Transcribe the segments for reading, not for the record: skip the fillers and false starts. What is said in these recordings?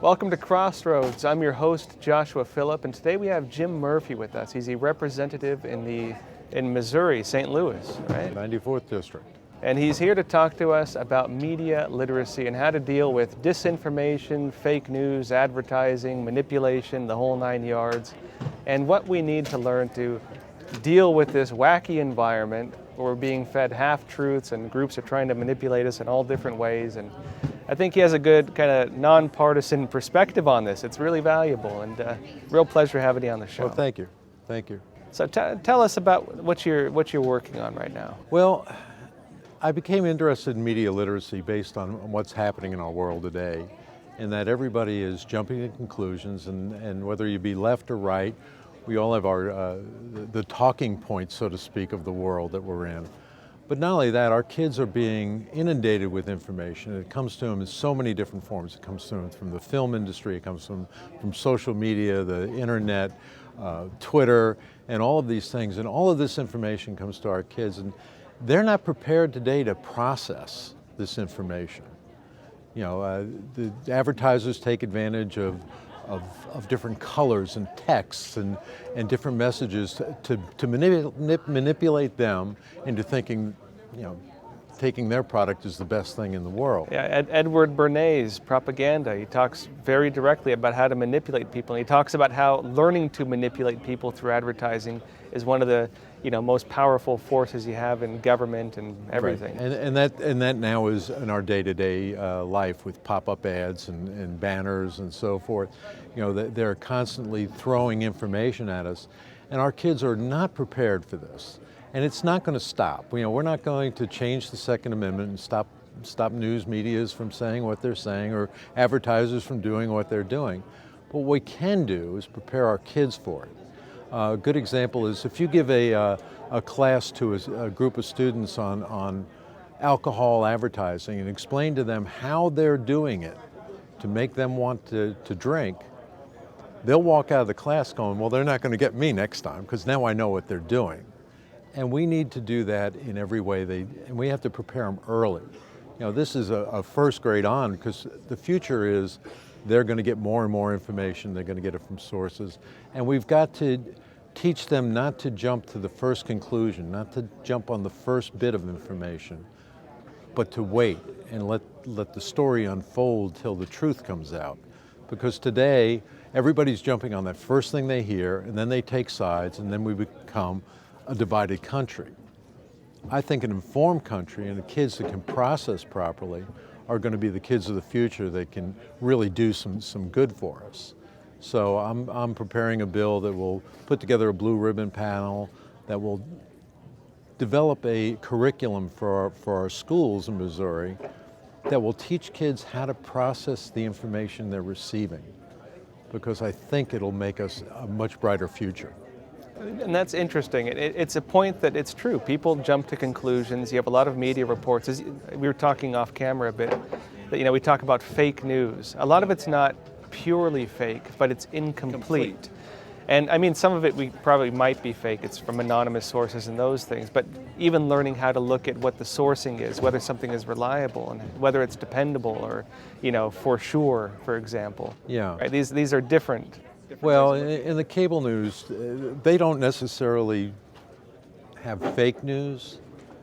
Welcome to Crossroads. I'm your host, Joshua Phillip, and today we have Jim Murphy with us. He's a representative in Missouri, St. Louis, right? 94th District. And he's here to talk to us about media literacy and how to deal with disinformation, fake news, advertising, manipulation, the whole nine yards, and what we need to learn to deal with this wacky environment where we're being fed half-truths and groups are trying to manipulate us in all different ways. And I think he has a good kind of nonpartisan perspective on this. It's really valuable, and real pleasure having you on the show. Well, thank you. Thank you. So tell us about what you're working on right now. Well, I became interested in media literacy based on what's happening in our world today, and that everybody is jumping to conclusions, and whether you be left or right, we all have our the talking points, so to speak, of the world that we're in. But not only that, our kids are being inundated with information. It comes to them in so many different forms. It comes to them from the film industry, it comes from social media, the internet, Twitter, and all of these things. And all of this information comes to our kids, and they're not prepared today to process this information. You know, the advertisers take advantage of different colors and texts and different messages to manipulate them into thinking, you know, taking their product is the best thing in the world. Yeah, Edward Bernays' propaganda, he talks very directly about how to manipulate people. And he talks about how learning to manipulate people through advertising is one of the most powerful forces you have in government and everything. Right. And that now is in our day-to-day life with pop-up ads and banners and so forth. You know, they're constantly throwing information at us, and our kids are not prepared for this. And it's not going to stop. You know, we're not going to change the Second Amendment and stop news medias from saying what they're saying or advertisers from doing what they're doing. But what we can do is prepare our kids for it. A good example is if you give a class to a group of students on alcohol advertising and explain to them how they're doing it to make them want to drink, they'll walk out of the class going, well, they're not going to get me next time because now I know what they're doing. And we need to do that in every way, and we have to prepare them early. You know, this is a first grade on, because the future is they're going to get more and more information, they're going to get it from sources, and we've got to teach them not to jump to the first conclusion, not to jump on the first bit of information, but to wait and let the story unfold till the truth comes out. Because today, everybody's jumping on that first thing they hear, and then they take sides, and then we become a divided country. I think an informed country and the kids that can process properly are going to be the kids of the future that can really do some good for us. So I'm preparing a bill that will put together a blue ribbon panel that will develop a curriculum for our schools in Missouri that will teach kids how to process the information they're receiving, because I think it'll make us a much brighter future. And that's interesting. It's a point that it's true. People jump to conclusions. You have a lot of media reports. As we were talking off camera a bit, that we talk about fake news. A lot of it's not purely fake, but it's incomplete. And I mean, some of it we probably might be fake. It's from anonymous sources and those things. But even learning how to look at what the sourcing is, whether something is reliable and whether it's dependable or, for sure, for example. Yeah. Right? These are different. Well, in the cable news, they don't necessarily have fake news,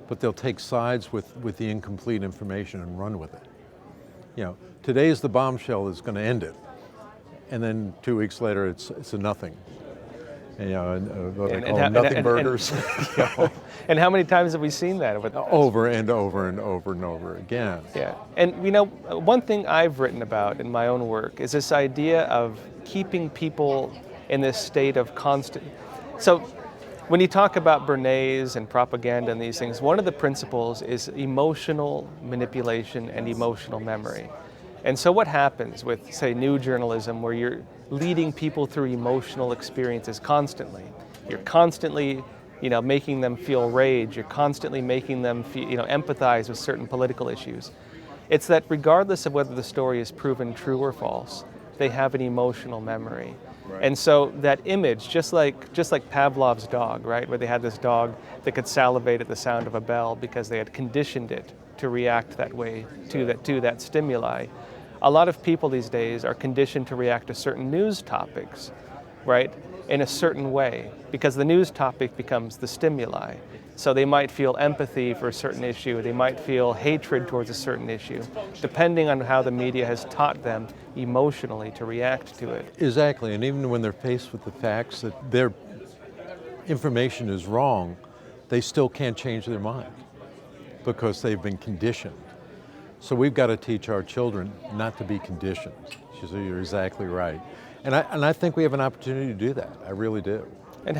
but they'll take sides with the incomplete information and run with it. You know, today's the bombshell is going to end it, and then 2 weeks later it's a nothing. And, what they call them, nothing burgers. And how many times have we seen that? Over and over and over and over again. Yeah, and one thing I've written about in my own work is this idea of keeping people in this state of constant. So when you talk about Bernays and propaganda and these things, one of the principles is emotional manipulation and emotional memory. And so what happens with, say, new journalism, where you're leading people through emotional experiences constantly? You're constantly, making them feel rage. You're constantly making them feel, empathize with certain political issues. It's that regardless of whether the story is proven true or false, they have an emotional memory. Right. And so that image, just like Pavlov's dog, right, where they had this dog that could salivate at the sound of a bell because they had conditioned it to react that way to that stimuli. a lot of people these days are conditioned to react to certain news topics, right, in a certain way, because the news topic becomes the stimuli. So they might feel empathy for a certain issue, they might feel hatred towards a certain issue, depending on how the media has taught them emotionally to react to it. Exactly, and even when they're faced with the facts that their information is wrong, they still can't change their mind because they've been conditioned. So we've got to teach our children not to be conditioned. So you're exactly right. And I think we have an opportunity to do that. I really do. And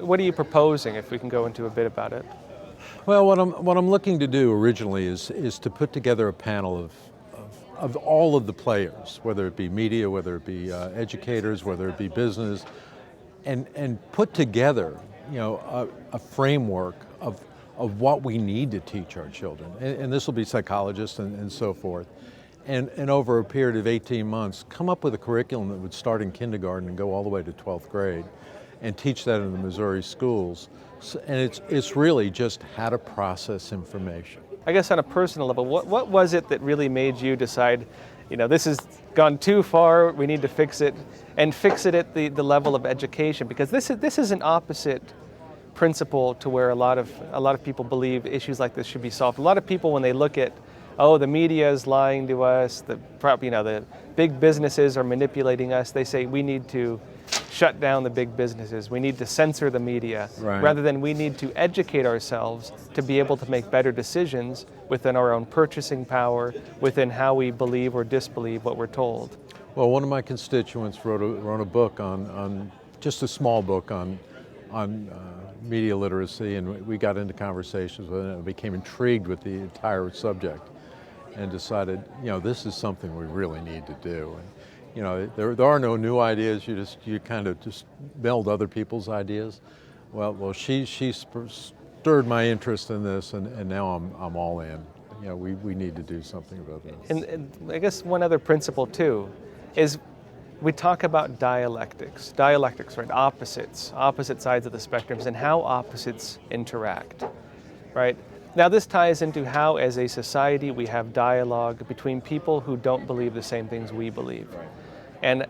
what are you proposing, if we can go into a bit about it? Well, what I'm looking to do originally is to put together a panel of all of the players, whether it be media, whether it be educators, whether it be business, and put together, a framework of what we need to teach our children. And this will be psychologists and so forth. And over a period of 18 months, come up with a curriculum that would start in kindergarten and go all the way to 12th grade and teach that in the Missouri schools. And it's really just how to process information. I guess on a personal level, what was it that really made you decide, this has gone too far, we need to fix it, and fix it at the level of education? Because this is an opposite principle to where a lot of people believe issues like this should be solved. A lot of people, when they look at, the media is lying to us, the big businesses are manipulating us, they say we need to shut down the big businesses, we need to censor the media, right, rather than we need to educate ourselves to be able to make better decisions within our own purchasing power, within how we believe or disbelieve what we're told. Well, one of my constituents wrote a book on just a small book on media literacy, and we got into conversations with it and became intrigued with the entire subject and decided, this is something we really need to do. And, there are no new ideas, you kind of just meld other people's ideas. Well, she stirred my interest in this, and now I'm all in. We need to do something about this. And I guess one other principle too is we talk about dialectics, right? Opposite sides of the spectrums, and how opposites interact, right? Now this ties into how, as a society, we have dialogue between people who don't believe the same things we believe. And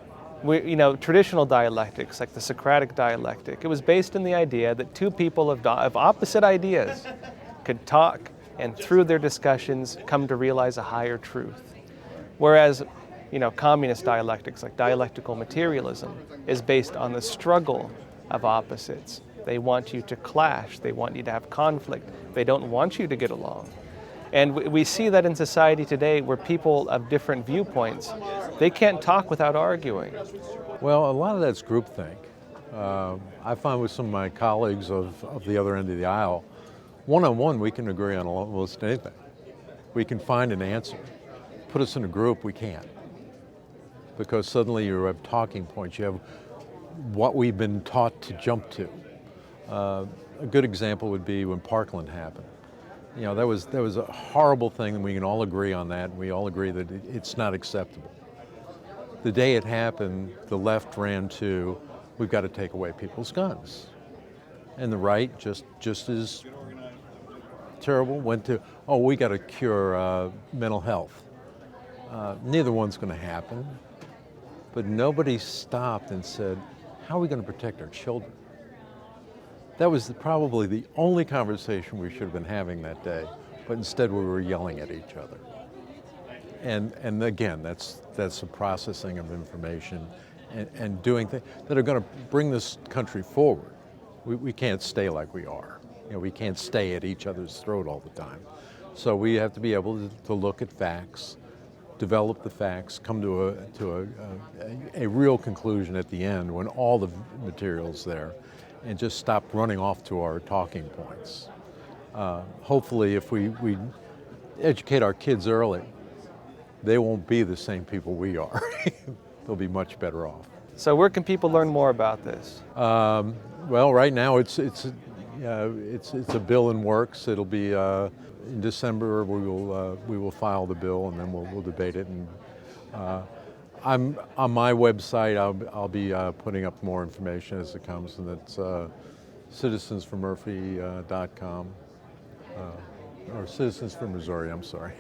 traditional dialectics, like the Socratic dialectic, it was based on the idea that two people of opposite ideas could talk and through their discussions come to realize a higher truth. Whereas, communist dialectics, like dialectical materialism, is based on the struggle of opposites. They want you to clash, they want you to have conflict, they don't want you to get along. And we see that in society today, where people of different viewpoints, they can't talk without arguing. Well, a lot of that's groupthink. I find with some of my colleagues of the other end of the aisle, one-on-one we can agree on almost anything. We can find an answer. Put us in a group, we can't. Because suddenly you have talking points, you have what we've been taught to jump to. A good example would be when Parkland happened. That was a horrible thing, and we can all agree on that, and we all agree that it's not acceptable. The day it happened, the left ran to, we've got to take away people's guns. And the right, just as terrible, went to, we got to cure mental health. Neither one's going to happen. But nobody stopped and said, how are we going to protect our children? That was probably the only conversation we should have been having that day, but instead we were yelling at each other. And again, that's the processing of information and doing things that are going to bring this country forward. We can't stay like we are. We can't stay at each other's throat all the time. So we have to be able to look at facts, develop the facts, come to a real conclusion at the end when all the material's there, and just stop running off to our talking points. Hopefully, if we educate our kids early, they won't be the same people we are. They'll be much better off. So where can people learn more about this? Well, right now it's a bill in works. It'll be in December. We will file the bill, and then we'll debate it. And I'm on my website. I'll be putting up more information as it comes, and that's citizensformurphy.com. Or citizens from Missouri, I'm sorry.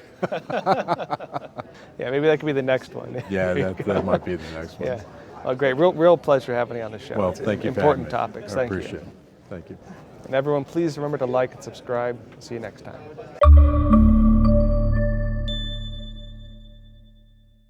Yeah, maybe that could be the next one. Yeah, that might be the next one. Yeah. Oh, great. Real pleasure having you on the show. Well, It's thank you for important having me. topics. I Thank appreciate you. it. Thank you. And everyone, please remember to like and subscribe. See you next time.